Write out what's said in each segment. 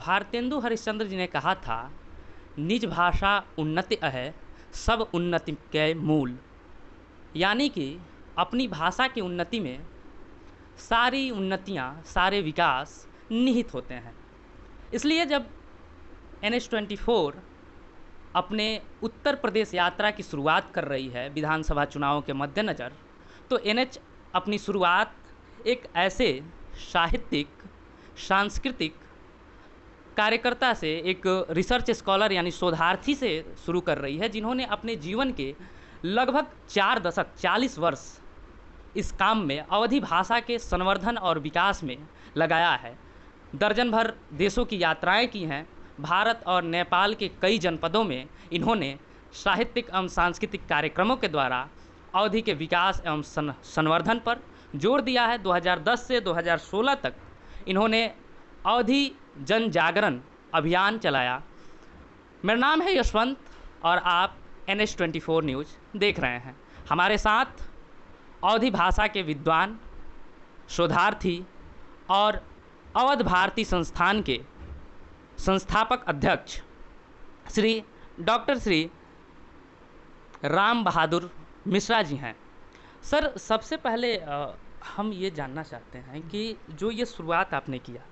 भारतेंदु हरिश्चंद्र जी ने कहा था, निज भाषा उन्नति अहै, सब उन्नति के मूल। यानी कि अपनी भाषा की उन्नति में सारी उन्नतियाँ, सारे विकास निहित होते हैं। इसलिए जब NH-24 अपने उत्तर प्रदेश यात्रा की शुरुआत कर रही है विधानसभा चुनावों के मद्देनज़र, तो NH अपनी शुरुआत एक ऐसे साहित्यिक, सांस्कृतिक कार्यकर्ता से, एक रिसर्च स्कॉलर यानी शोधार्थी से शुरू कर रही है, जिन्होंने अपने जीवन के लगभग 4 दशक, 40 वर्ष इस काम में, अवधी भाषा के संवर्धन और विकास में लगाया है। दर्जन भर देशों की यात्राएं की हैं। भारत और नेपाल के कई जनपदों में इन्होंने साहित्यिक एवं सांस्कृतिक कार्यक्रमों के द्वारा अवधी के विकास एवं संवर्धन पर जोर दिया है। 2010 से 2016 तक इन्होंने अवधी जन जागरण अभियान चलाया। मेरा नाम है यशवंत और आप NH-24 न्यूज़ देख रहे हैं। हमारे साथ अवधी भाषा के विद्वान, शोधार्थी और अवध भारती संस्थान के संस्थापक अध्यक्ष श्री राम बहादुर मिश्रा जी हैं। सर, सबसे पहले हम ये जानना चाहते हैं कि जो ये शुरुआत आपने किया,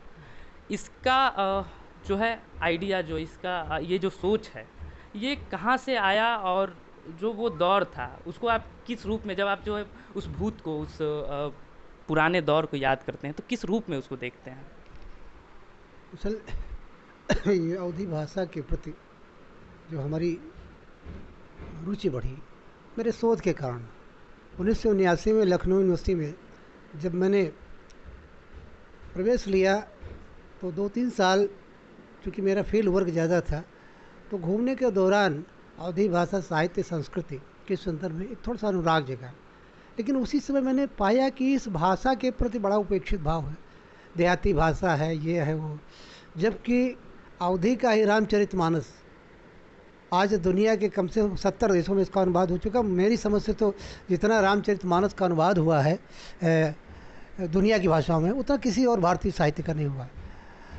इसका जो है आइडिया, जो इसका ये जो सोच है, ये कहाँ से आया, और जो वो दौर था उसको आप किस रूप में, जब आप जो है उस भूत को, उस पुराने दौर को याद करते हैं, तो किस रूप में उसको देखते हैं? असल ये अवधी भाषा के प्रति जो हमारी रुचि बढ़ी, मेरे शोध के कारण 1979 में लखनऊ यूनिवर्सिटी में जब मैंने प्रवेश लिया, तो 2-3 साल चूँकि मेरा फील्ड वर्क ज़्यादा था, तो घूमने के दौरान अवधी भाषा, साहित्य, संस्कृति के संदर्भ में एक थोड़ा सा अनुराग जगा। लेकिन उसी समय मैंने पाया कि इस भाषा के प्रति बड़ा उपेक्षित भाव है, देहाती भाषा है, ये है वो। जबकि अवधी का ही रामचरितमानस आज दुनिया के कम से कम 70 देशों में इसका अनुवाद हो चुका। मेरी समझ से तो जितना रामचरितमानस का अनुवाद हुआ है दुनिया की भाषाओं में, उतना किसी और भारतीय साहित्य का नहीं हुआ है।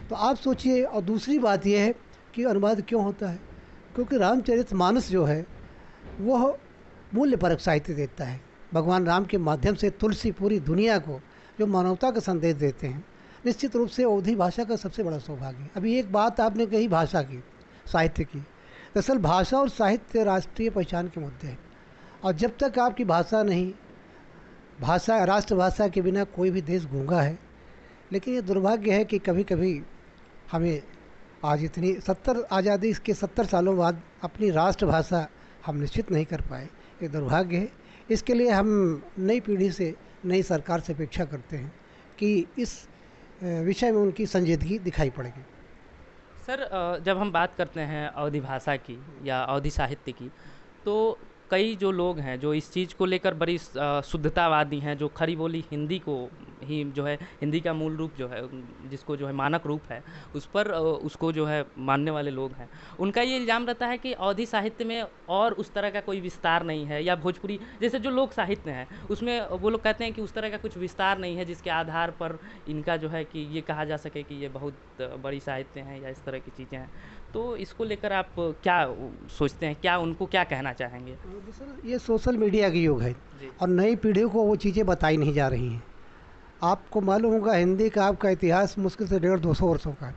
तो आप सोचिए। और दूसरी बात यह है कि अनुवाद क्यों होता है, क्योंकि रामचरितमानस जो है वह मूल्यपरक साहित्य देता है। भगवान राम के माध्यम से तुलसी पूरी दुनिया को जो मानवता का संदेश देते हैं। निश्चित रूप से अवधी भाषा का सबसे बड़ा सौभाग्य है। अभी एक बात आपने कही भाषा की, साहित्य की। दरअसल भाषा और साहित्य राष्ट्रीय पहचान के मुद्दे हैं, और जब तक आपकी भाषा नहीं, भाषा, राष्ट्रभाषा के बिना कोई भी देश गूंगा है। लेकिन ये दुर्भाग्य है कि कभी कभी हमें आज इतनी 70 आज़ादी के 70 सालों बाद अपनी राष्ट्रभाषा हम निश्चित नहीं कर पाए। ये दुर्भाग्य है। इसके लिए हम नई पीढ़ी से, नई सरकार से अपेक्षा करते हैं कि इस विषय में उनकी संजीदगी दिखाई पड़ेगी। सर, जब हम बात करते हैं अवधी भाषा की या अवधी साहित्य की, तो कई जो लोग हैं जो इस चीज़ को लेकर बड़ी शुद्धतावादी हैं, जो खरी बोली हिंदी को ही, जो है हिंदी का मूल रूप जो है, जिसको जो है मानक रूप है, उस पर उसको जो है मानने वाले लोग हैं, उनका ये इल्ज़ाम रहता है कि अवधी साहित्य में और उस तरह का कोई विस्तार नहीं है, या भोजपुरी जैसे जो लोक साहित्य हैं उसमें वो लोग कहते हैं कि उस तरह का कुछ विस्तार नहीं है जिसके आधार पर इनका जो है कि ये कहा जा सके कि ये बहुत बड़ी साहित्य हैं या इस तरह की चीज़ें हैं। तो इसको लेकर आप क्या सोचते हैं, क्या उनको क्या कहना चाहेंगे? ये सोशल मीडिया की युग है और नई पीढ़ियों को वो चीज़ें बताई नहीं जा रही हैं। आपको मालूम होगा हिंदी का आपका इतिहास मुश्किल से 150-200 वर्षों का है,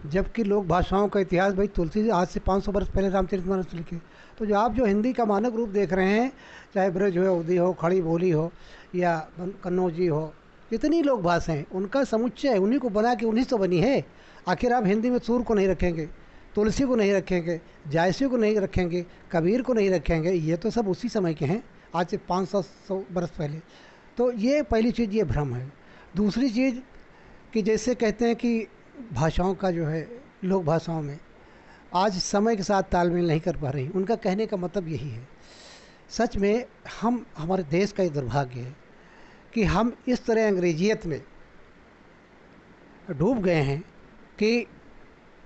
जबकि लोक भाषाओं का इतिहास भाई तुलसी आज से 500 वर्ष पहले रामचरितमानस लिखे। तो जो आप जो हिंदी का मानक रूप देख रहे हैं, चाहे ब्रज हो, अवधी हो, खड़ी बोली हो या कन्नौजी हो, जितनी लोक भाषाएँ उनका समुच्चय उन्हीं को बना के उन्हीं से बनी है। आखिर आप हिंदी में सूर को नहीं रखेंगे, तुलसी को नहीं रखेंगे, जायसी को नहीं रखेंगे, कबीर को नहीं रखेंगे, ये तो सब उसी समय के हैं, आज से 500 वर्ष पहले। तो ये पहली चीज़, ये भ्रम है। दूसरी चीज़ कि जैसे कहते हैं कि भाषाओं का जो है, लोक भाषाओं में आज समय के साथ तालमेल नहीं कर पा रही, उनका कहने का मतलब यही है। सच में हमारे देश का ये दुर्भाग्य है कि हम इस तरह अंग्रेजियत में डूब गए हैं कि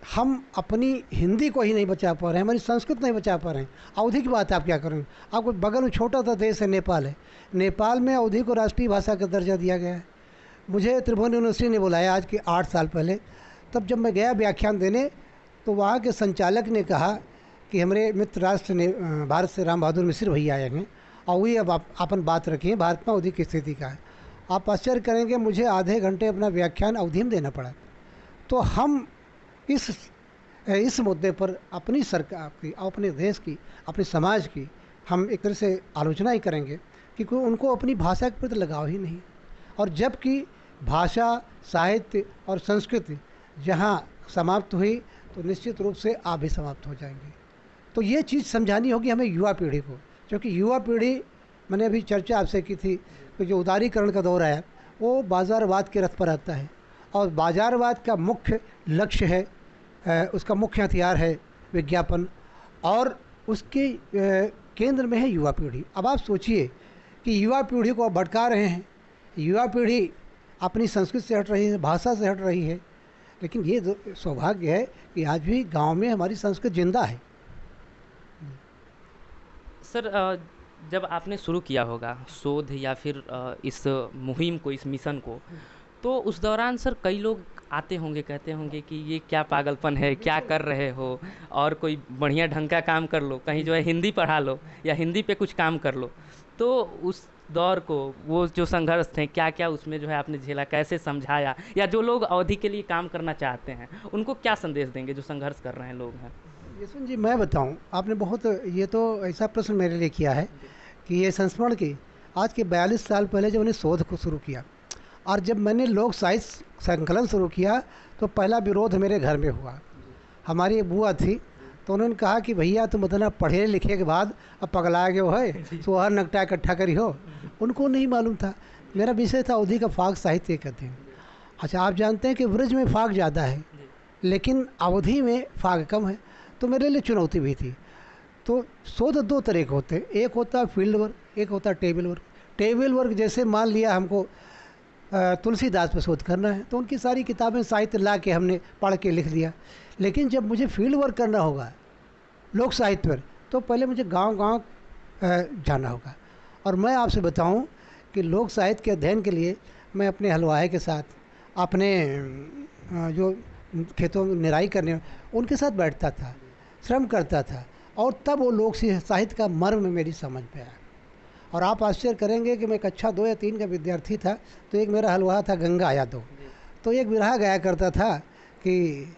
हम अपनी हिंदी को ही नहीं बचा पा रहे हैं, हमारी संस्कृत नहीं बचा पा रहे हैं। अवधी की बात आप क्या करेंगे? आपको बगल में छोटा सा देश है नेपाल है, नेपाल में अवधी को राष्ट्रीय भाषा का दर्जा दिया गया है। मुझे त्रिभुवन यूनिवर्सिटी ने बुलाया आज के 8 साल पहले, तब जब मैं गया व्याख्यान देने तो वहाँ के संचालक ने कहा कि हमारे मित्र राष्ट्र ने भारत से राम बहादुर मिश्र भैया आए हैं और वही अब आप अपन बात रखिए भारत में अवधि की स्थिति का है। आप आश्चर्य करेंगे, मुझे आधे घंटे अपना व्याख्यान अवधि में देना पड़ा। तो हम इस मुद्दे पर अपनी सरकार की, अपने देश की, अपने समाज की हम एक तरह से आलोचना ही करेंगे कि कोई उनको अपनी भाषा के प्रति लगाव ही नहीं। और जबकि भाषा, साहित्य और संस्कृति जहाँ समाप्त हुई तो निश्चित रूप से आप भी समाप्त हो जाएंगे। तो ये चीज़ समझानी होगी हमें युवा पीढ़ी को, क्योंकि युवा पीढ़ी, मैंने अभी चर्चा आपसे की थी कि जो उदारीकरण का दौर है वो बाज़ारवाद के रथ पर आता है और बाज़ारवाद का मुख्य लक्ष्य है, उसका मुख्य हथियार है विज्ञापन और उसके केंद्र में है युवा पीढ़ी। अब आप सोचिए कि युवा पीढ़ी को आप भटका रहे हैं, युवा पीढ़ी अपनी संस्कृति से हट रही है, भाषा से हट रही है, लेकिन ये सौभाग्य है कि आज भी गांव में हमारी संस्कृति जिंदा है। सर, जब आपने शुरू किया होगा शोध या फिर इस मुहिम को, इस मिशन को, तो उस दौरान सर कई लोग आते होंगे, कहते होंगे कि ये क्या पागलपन है, क्या कर रहे हो, और कोई बढ़िया ढंग का काम कर लो, कहीं जो है हिंदी पढ़ा लो या हिंदी पे कुछ काम कर लो। तो उस दौर को, वो जो संघर्ष थे, क्या क्या उसमें जो है आपने झेला, कैसे समझाया, या जो लोग अवधि के लिए काम करना चाहते हैं उनको क्या संदेश देंगे जो संघर्ष कर रहे हैं लोग हैं? यशवंत जी, मैं बताऊं, आपने बहुत ये तो ऐसा प्रश्न मेरे लिए किया है कि ये संस्मरण की आज के 42 साल पहले जब मैंने शोध को शुरू किया और जब मैंने लोक साहित्य संकलन शुरू किया तो पहला विरोध मेरे घर में हुआ। हमारी एक बुआ थी तो उन्होंने कहा कि भैया तुम इतना पढ़े लिखे के बाद अब पगला गए हो है, सोहर नकटा इकट्ठा करी हो। उनको नहीं मालूम था मेरा विषय था अवधि का फाग साहित्य का अध्ययन। अच्छा, आप जानते हैं कि ब्रज में फाग ज़्यादा है लेकिन अवधि में फाग कम है, तो मेरे लिए चुनौती भी थी। तो शोध दो तरह के होते हैं, एक होता है फील्ड वर्क, एक होता है टेबल वर्क। टेबल वर्क जैसे मान लिया हमको तुलसीदास पर शोध करना है तो उनकी सारी किताबें साहित्य ला के हमने पढ़ के लिख दिया। लेकिन जब मुझे फील्ड वर्क करना होगा लोक साहित्य पर तो पहले मुझे गांव-गांव जाना होगा। और मैं आपसे बताऊं कि लोक साहित्य के अध्ययन के लिए मैं अपने हलवाई के साथ, अपने जो खेतों में निराई करने उनके साथ बैठता था, श्रम करता था और तब वो लोक साहित्य का मर्म मेरी समझ में आया। और आप आश्चर्य करेंगे कि मैं कक्षा 2 या 3 का विद्यार्थी था तो एक मेरा हलवा था गंगा यादव, तो एक बिरहा गाया करता था कि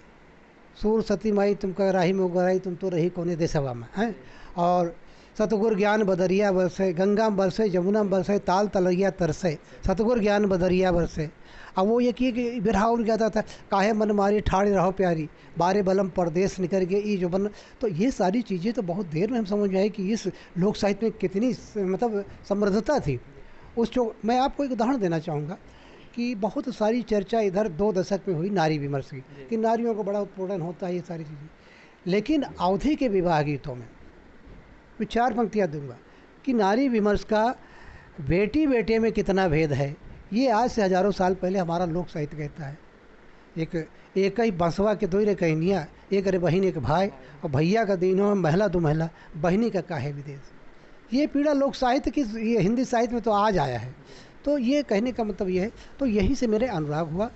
सूर सती माई तुम कर राही में उगराई तुम तो रही कोने देशवा में हैं, और सतगुर ज्ञान बदरिया बरसे, गंगा में बरसे, जमुना में बरसे, ताल तलैया तरसे, सतगुर ज्ञान बदरिया बरसे। अब वो ये कि बिरहा उन कहता था काहे मन मारी ठाड़ी रहो प्यारी, बारे बलम परदेश निकल गए ई जो बन। तो ये सारी चीज़ें तो बहुत देर में हम समझ में आए कि इस लोक साहित्य में कितनी मतलब समृद्धता थी। उस जो मैं आपको एक उदाहरण देना चाहूँगा कि बहुत सारी चर्चा इधर 2 दशक में हुई नारी विमर्श की कि नारियों को बड़ा उत्पीड़न होता है, ये सारी चीज़ें। लेकिन अवधि के विवाह गीतों में मैं 4 पंक्तियाँ दूंगा कि नारी विमर्श का बेटी बेटे में कितना भेद है, ये आज से हज़ारों साल पहले हमारा लोक साहित्य कहता है। एक ही बंसवा के दो रे कहनिया, एक अरे बहन एक भाई, और भैया का दिनों में महिला दो महिला, बहनी का काहे विदेश। ये पीड़ा लोक साहित्य की, ये हिंदी साहित्य में तो आज आया है। तो ये कहने का मतलब ये है, तो यही से मेरे अनुराग हुआ।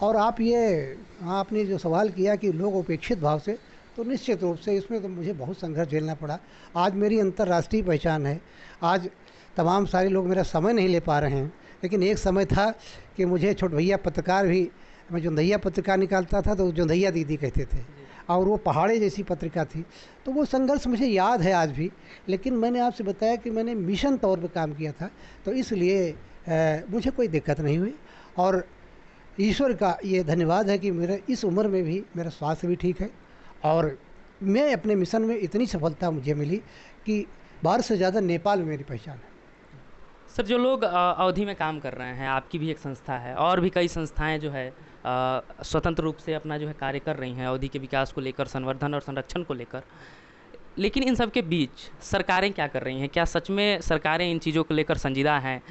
और आपने जो सवाल किया कि लोग उपेक्षित भाव से, तो निश्चित रूप से इसमें तो मुझे बहुत संघर्ष झेलना पड़ा। आज मेरी अंतर्राष्ट्रीय पहचान है, आज तमाम सारे लोग मेरा समय नहीं ले पा रहे हैं, लेकिन एक समय था कि मुझे छोट भैया पत्रकार भी, मैं जोंधैया पत्रिका निकालता था तो जोंधैया दीदी कहते थे, और वो पहाड़े जैसी पत्रिका थी। तो वो संघर्ष मुझे याद है आज भी। लेकिन मैंने आपसे बताया कि मैंने मिशन तौर पर काम किया था, तो इसलिए मुझे कोई दिक्कत नहीं हुई। और ईश्वर का ये धन्यवाद है कि मेरे इस उम्र में भी मेरा स्वास्थ्य भी ठीक है और मैं अपने मिशन में इतनी सफलता मुझे मिली कि भारत से ज़्यादा नेपाल में मेरी पहचान है। सर, जो लोग अवधि में काम कर रहे हैं, आपकी भी एक संस्था है और भी कई संस्थाएं जो है स्वतंत्र रूप से अपना जो है कार्य कर रही हैं अवधि के विकास को लेकर, संवर्धन और संरक्षण को लेकर, लेकिन इन सब के बीच सरकारें क्या कर रही हैं? क्या सच में सरकारें इन चीज़ों को लेकर संजीदा हैं?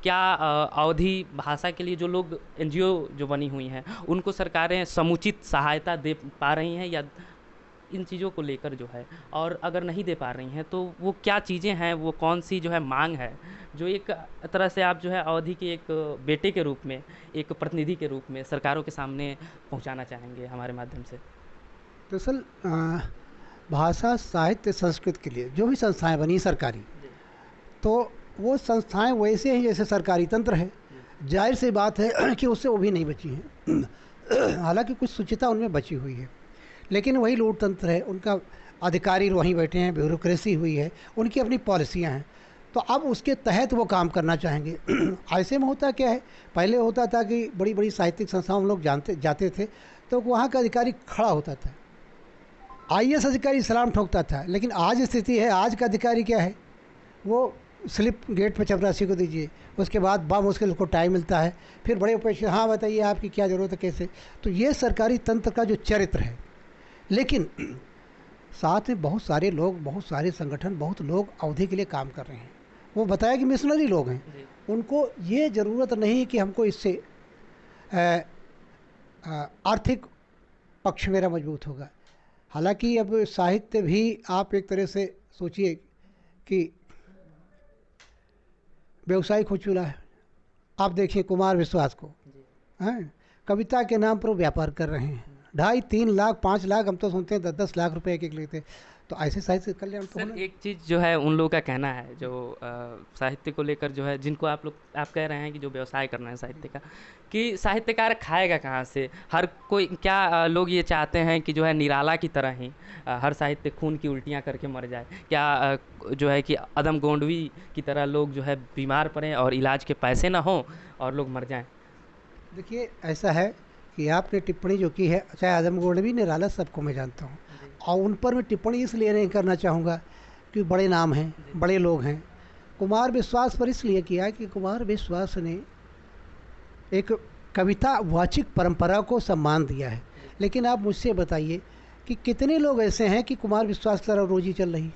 क्या अवधि भाषा के लिए जो लोग एनजीओ जो बनी हुई हैं उनको सरकारें समुचित सहायता दे पा रही हैं या? इन चीज़ों को लेकर जो है, और अगर नहीं दे पा रही हैं तो वो क्या चीज़ें हैं, वो कौन सी जो है मांग है जो एक तरह से आप जो है अवधि के एक बेटे के रूप में, एक प्रतिनिधि के रूप में सरकारों के सामने पहुंचाना चाहेंगे हमारे माध्यम से? दरअसल भाषा साहित्य संस्कृत के लिए जो भी संस्थाएं बनी सरकारी, तो वो संस्थाएं वैसे हैं जैसे सरकारी तंत्र है। जाहिर सी बात है कि उससे वो भी नहीं बची हैं। हालांकि कुछ शुचिता उनमें बची हुई है, लेकिन वही लूट तंत्र है, उनका अधिकारी वहीं बैठे हैं, ब्यूरोक्रेसी हुई है, उनकी अपनी पॉलिसियां हैं। तो अब उसके तहत वो काम करना चाहेंगे। ऐसे में होता क्या है, पहले होता था कि बड़ी बड़ी साहित्यिक संस्थाओं में लोग जाते थे तो वहाँ का अधिकारी खड़ा होता था, आईएएस अधिकारी सलाम ठोकता था। लेकिन आज स्थिति है, आज का अधिकारी क्या है, वो स्लिप गेट पर चपरासी को दीजिए, उसके बाद बामुश्किल उसको टाइम मिलता है, फिर बड़े उपेक्षा, हाँ बताइए आपकी क्या ज़रूरत है, कैसे। तो ये सरकारी तंत्र का जो चरित्र है। लेकिन साथ में बहुत सारे लोग, बहुत सारे संगठन, बहुत लोग अवधि के लिए काम कर रहे हैं। वो बताया कि मिशनरी लोग हैं, उनको ये ज़रूरत नहीं कि हमको इससे आर्थिक पक्ष मेरा मजबूत होगा। हालांकि अब साहित्य भी आप एक तरह से सोचिए कि व्यवसायिक हो चुका है। आप देखिए कुमार विश्वास को, हैं, कविता के नाम पर वो व्यापार कर रहे हैं, 2.5, 3 लाख, 5 लाख, हम तो सुनते हैं 10-10 लाख रुपए एक लेते। तो ऐसे साहित्य कल्याण तो होना। एक चीज़ जो है उन लोगों का कहना है जो साहित्य को लेकर जो है, जिनको आप कह रहे हैं कि जो व्यवसाय करना है साहित्य का, कि साहित्यकार खाएगा कहाँ से? हर कोई क्या लोग ये चाहते हैं कि जो है निराला की तरह ही हर साहित्य खून की उल्टियाँ करके मर जाए? क्या जो है कि अदम गोंडवी की तरह लोग जो है बीमार पड़ें और इलाज के पैसे ना हों और लोग मर जाएं? देखिए ऐसा है कि आपने टिप्पणी जो की है, चाहे आदम गोंडवी, निराला, सबको मैं जानता हूँ, और उन पर मैं टिप्पणी इसलिए नहीं करना चाहूँगा कि बड़े नाम हैं, बड़े लोग हैं। कुमार विश्वास पर इसलिए किया कि कुमार विश्वास ने एक कविता वाचिक परंपरा को सम्मान दिया है। लेकिन आप मुझसे बताइए कि कितने लोग ऐसे हैं कि कुमार विश्वास की तरह रोजी चल रही?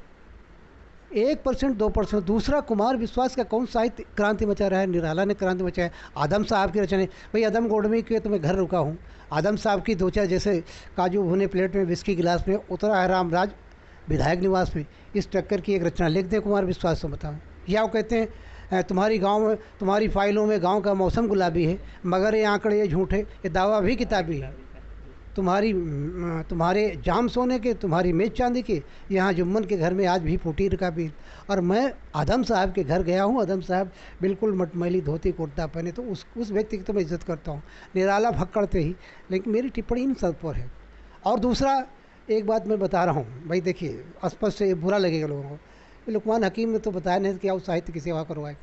1%, 2%। दूसरा, कुमार विश्वास का कौन साहित्य क्रांति मचा रहा है? निराला ने क्रांति मचाया। आदम साहब की रचनाएं, भाई आदम गोडवी के तो मैं घर रुका हूँ, आदम साहब की 2-4 जैसे काजू भुने प्लेट में, विस्की गिलास में, उतरा है रामराज विधायक निवास में, इस टक्कर की एक रचना लिख दें कुमार विश्वास से, बताओ। या वो कहते हैं तुम्हारी गांव में, तुम्हारी फाइलों में गांव का मौसम गुलाबी है, मगर ये आंकड़े ये झूठे, ये दावा भी किताबी है। तुम्हारे जाम सोने के, तुम्हारी मेज चांदी के, यहाँ जुम्मन के घर में आज भी फूटी रकाबी। और मैं आदम साहब के घर गया हूँ, आदम साहब बिल्कुल मटमैली धोती कुर्ता पहने, तो उस व्यक्ति की तो मैं इज्जत करता हूँ, निराला भक्कड़ते ही। लेकिन मेरी टिप्पणी इन सब पर है। और दूसरा, एक बात मैं बता रहा हूँ भाई, देखिए स्पष्ट से बुरा लगेगा लोगों को, लुकमान हकीम ने तो बताया नहीं कि आप साहित्य की सेवा करवाए।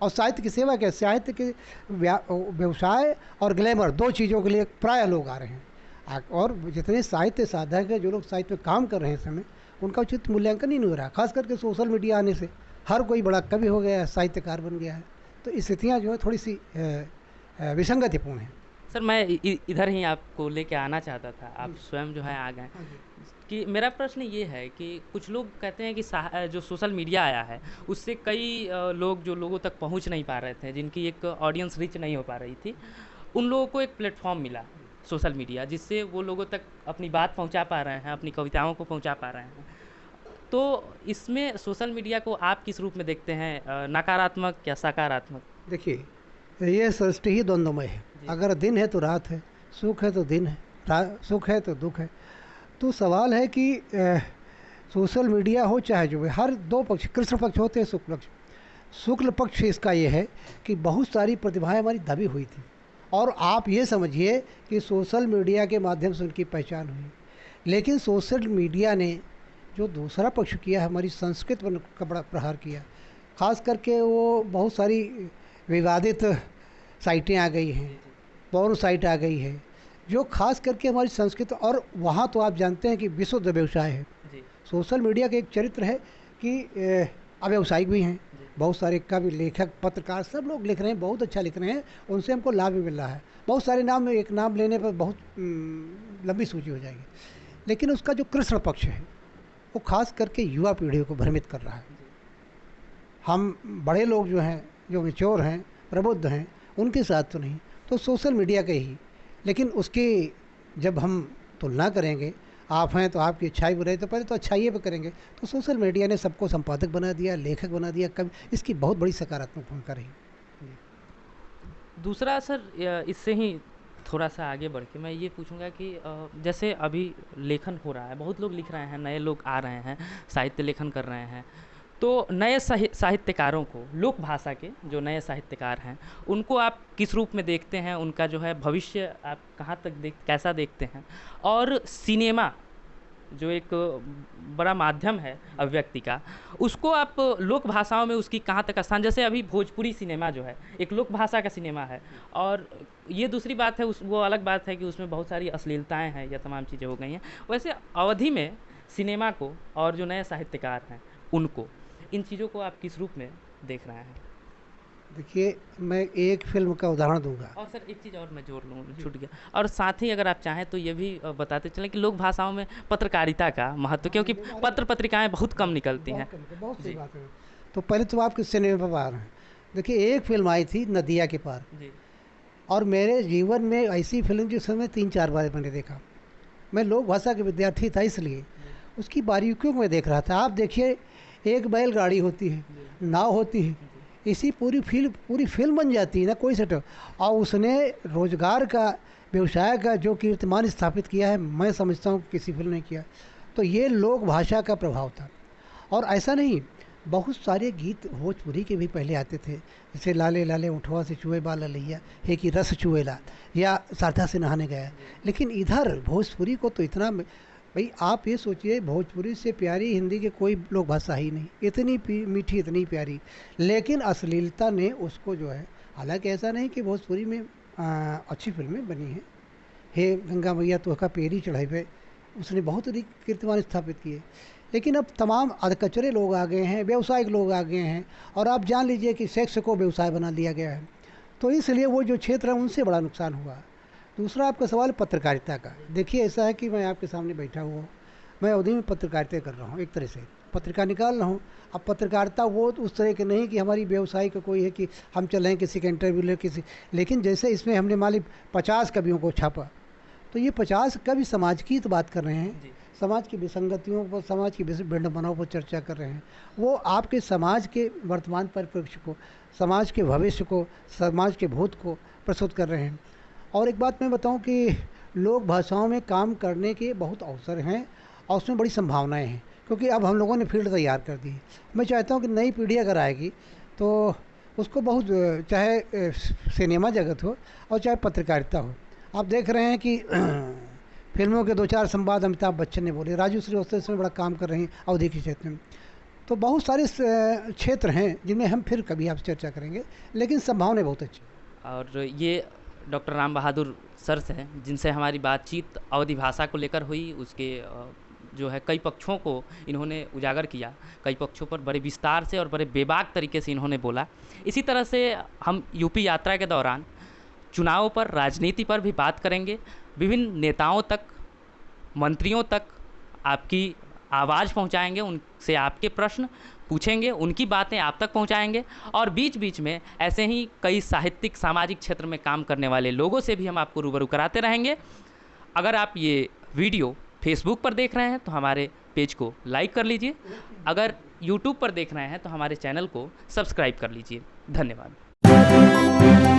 और साहित्य की सेवा क्या, साहित्य के व्यवसाय और ग्लैमर, 2 चीज़ों के लिए प्रायः लोग आ रहे हैं। और जितने साहित्य साधक हैं, जो लोग साहित्य में काम कर रहे हैं इस समय, उनका उचित मूल्यांकन ही नहीं हो रहा। खास करके सोशल मीडिया आने से हर कोई बड़ा कवि हो गया है, साहित्यकार बन गया है। तो स्थितियाँ जो है थोड़ी सी विसंगतिपूर्ण हैं। सर, मैं इधर ही आपको लेके आना चाहता था, आप स्वयं जो है आ गए। कि मेरा प्रश्न ये है कि कुछ लोग कहते हैं कि जो सोशल मीडिया आया है उससे कई लोग जो लोगों तक पहुंच नहीं पा रहे थे, जिनकी एक ऑडियंस रीच नहीं हो पा रही थी, उन लोगों को एक प्लेटफॉर्म मिला सोशल मीडिया, जिससे वो लोगों तक अपनी बात पहुंचा पा रहे हैं, अपनी कविताओं को पहुंचा पा रहे हैं। तो इसमें सोशल मीडिया को आप किस रूप में देखते हैं, नकारात्मक या सकारात्मक? देखिए, ये सृष्टि ही द्वंद्वमय है। अगर दिन है तो रात है, सुख है तो दिन है, सुख है तो दुख है। तो सवाल है कि सोशल मीडिया हो चाहे जो है, हर 2 पक्ष, कृष्ण पक्ष होते हैं, शुक्ल पक्ष। शुक्ल पक्ष इसका ये है कि बहुत सारी प्रतिभाएं हमारी दबी हुई थी, और आप ये समझिए कि सोशल मीडिया के माध्यम से उनकी पहचान हुई। लेकिन सोशल मीडिया ने जो दूसरा पक्ष किया, हमारी संस्कृति पर का बड़ा प्रहार किया। खास करके वो बहुत सारी विवादित साइटें आ गई हैं, पॉर्न साइट आ गई है, जो खास करके हमारी संस्कृति, और वहाँ तो आप जानते हैं कि विशुद्ध व्यवसाय है। सोशल मीडिया का एक चरित्र है कि अव्यवसायिक भी हैं, बहुत सारे कवि, लेखक, पत्रकार, सब लोग लिख रहे हैं, बहुत अच्छा लिख रहे हैं, उनसे हमको लाभ भी मिल रहा है। बहुत सारे नाम, एक नाम लेने पर बहुत लंबी सूची हो जाएगी। लेकिन उसका जो कृष्ण पक्ष है, वो खास करके युवा पीढ़ी को भ्रमित कर रहा है। हम बड़े लोग जो हैं, जो मैच्योर हैं, प्रबुद्ध हैं, उनके साथ तो नहीं, तो सोशल मीडिया के ही। लेकिन उसकी जब हम तुलना करेंगे आप हैं तो आपकी अच्छाई बुराई तो पहले तो अच्छाइये पे करेंगे। तो सोशल मीडिया ने सबको संपादक बना दिया, लेखक बना दिया, कवि, इसकी बहुत बड़ी सकारात्मक भूमिका रही। जी। दूसरा सर, इससे ही थोड़ा सा आगे बढ़ के मैं ये पूछूंगा कि जैसे अभी लेखन हो रहा है, बहुत लोग लिख रहे हैं, नए लोग आ रहे हैं, साहित्य लेखन कर रहे हैं, तो नए साहित्यकारों को, लोक भाषा के जो नए साहित्यकार हैं, उनको आप किस रूप में देखते हैं? उनका जो है भविष्य आप कहाँ तक कैसा देखते हैं? और सिनेमा जो एक बड़ा माध्यम है अभिव्यक्ति का, उसको आप लोक भाषाओं में उसकी कहाँ तक स्थान, जैसे अभी भोजपुरी सिनेमा जो है एक लोक भाषा का सिनेमा है, और ये दूसरी बात है, उस वो अलग बात है कि उसमें बहुत सारी अश्लीलताएं हैं या तमाम चीज़ें हो गई हैं। वैसे अवधि में सिनेमा को और जो नए साहित्यकार हैं उनको, इन चीज़ों को आप किस रूप में देख रहे हैं? देखिए, मैं एक फिल्म का उदाहरण दूंगा। और सर एक चीज़ और मैं जोड़ लूँ, छूट गया, और साथ ही अगर आप चाहें तो ये भी बताते चलें कि लोक भाषाओं में पत्रकारिता का महत्व, क्योंकि पत्र पत्रिकाएं बहुत कम निकलती हैं। बहुत सही जी बात है। तो पहले तो आप किस सिनेमा पर आ रहे हैं। देखिए, एक फिल्म आई थी नदिया के पार, जी और मेरे जीवन में ऐसी फिल्म जिस समय 3-4 बार मैंने देखा। मैं लोक भाषा के विद्यार्थी था, इसलिए उसकी बारीकियों को मैं देख रहा था। आप देखिए, एक बैलगाड़ी होती है, नाव होती है, इसी पूरी फिल्म बन जाती है ना, कोई सेट। और उसने रोजगार का, व्यवसाय का जो कीर्तिमान स्थापित किया है, मैं समझता हूँ किसी फिल्म ने किया। तो ये लोक भाषा का प्रभाव था। और ऐसा नहीं, बहुत सारे गीत भोजपुरी के भी पहले आते थे, जैसे लाले लाले उठवा से चुए बाल लैया, हे कि रस चुएला, या शारदा से नहाने गया। लेकिन इधर भोजपुरी को तो इतना, भाई आप ये सोचिए, भोजपुरी से प्यारी हिंदी के कोई लोक भाषा ही नहीं, इतनी मीठी, इतनी प्यारी। लेकिन अश्लीलता ने उसको जो है, हालांकि ऐसा नहीं कि भोजपुरी में अच्छी फिल्में बनी हैं। हे गंगा मैया तो का पेरी चढ़ाई पे, उसने बहुत अधिक कीर्तिमान स्थापित किए। लेकिन अब तमाम अधकचरे लोग आ गए हैं, व्यवसायिक लोग आ गए हैं, और आप जान लीजिए कि सेक्स को व्यवसाय बना लिया गया है। तो इसलिए वो जो क्षेत्र है उनसे बड़ा नुकसान हुआ। दूसरा आपका सवाल पत्रकारिता का। देखिए, ऐसा है कि मैं आपके सामने बैठा हुआ हूँ, मैं अवधि में पत्रकारिता कर रहा हूँ, एक तरह से पत्रिका निकाल रहा हूँ। अब पत्रकारिता वो उस तरह की नहीं कि हमारी व्यवसाय का कोई है कि हम चल रहे हैं किसी का इंटरव्यू ले किसी, लेकिन जैसे इसमें हमने मान ली 50 कवियों को छापा, तो ये 50 कवि समाज की तो बात कर रहे हैं, समाज की विसंगतियों पर, समाज की विडंबनाओं पर चर्चा कर रहे हैं। वो आपके समाज के वर्तमान परिप्रेक्ष्य को, समाज के भविष्य को, समाज के भूत को प्रस्तुत कर रहे हैं। और एक बात मैं बताऊं कि लोक भाषाओं में काम करने के बहुत अवसर हैं, और उसमें बड़ी संभावनाएं हैं, क्योंकि अब हम लोगों ने फील्ड तैयार कर दी है। मैं चाहता हूं कि नई पीढ़ी अगर आएगी तो उसको बहुत, चाहे सिनेमा जगत हो और चाहे पत्रकारिता हो। आप देख रहे हैं कि फिल्मों के 2-4 संवाद अमिताभ बच्चन ने बोले, राजू श्रीवास्तव इसमें बड़ा काम कर रहे हैं अवधि के क्षेत्र में। तो बहुत सारे क्षेत्र हैं जिनमें हम फिर कभी आपसे चर्चा करेंगे, लेकिन संभावनाएं बहुत अच्छी। और ये डॉक्टर राम बहादुर सर से हैं, जिनसे हमारी बातचीत अवधि भाषा को लेकर हुई। उसके जो है कई पक्षों को इन्होंने उजागर किया, कई पक्षों पर बड़े विस्तार से और बड़े बेबाक तरीके से इन्होंने बोला। इसी तरह से हम यूपी यात्रा के दौरान चुनाव पर, राजनीति पर भी बात करेंगे। विभिन्न नेताओं तक, मंत्रियों तक आपकी आवाज़ पहुंचाएंगे, उनसे आपके प्रश्न पूछेंगे, उनकी बातें आप तक पहुंचाएंगे, और बीच बीच में ऐसे ही कई साहित्यिक, सामाजिक क्षेत्र में काम करने वाले लोगों से भी हम आपको रूबरू कराते रहेंगे। अगर आप ये वीडियो फेसबुक पर देख रहे हैं तो हमारे पेज को लाइक कर लीजिए, अगर यूट्यूब पर देख रहे हैं तो हमारे चैनल को सब्सक्राइब कर लीजिए। धन्यवाद।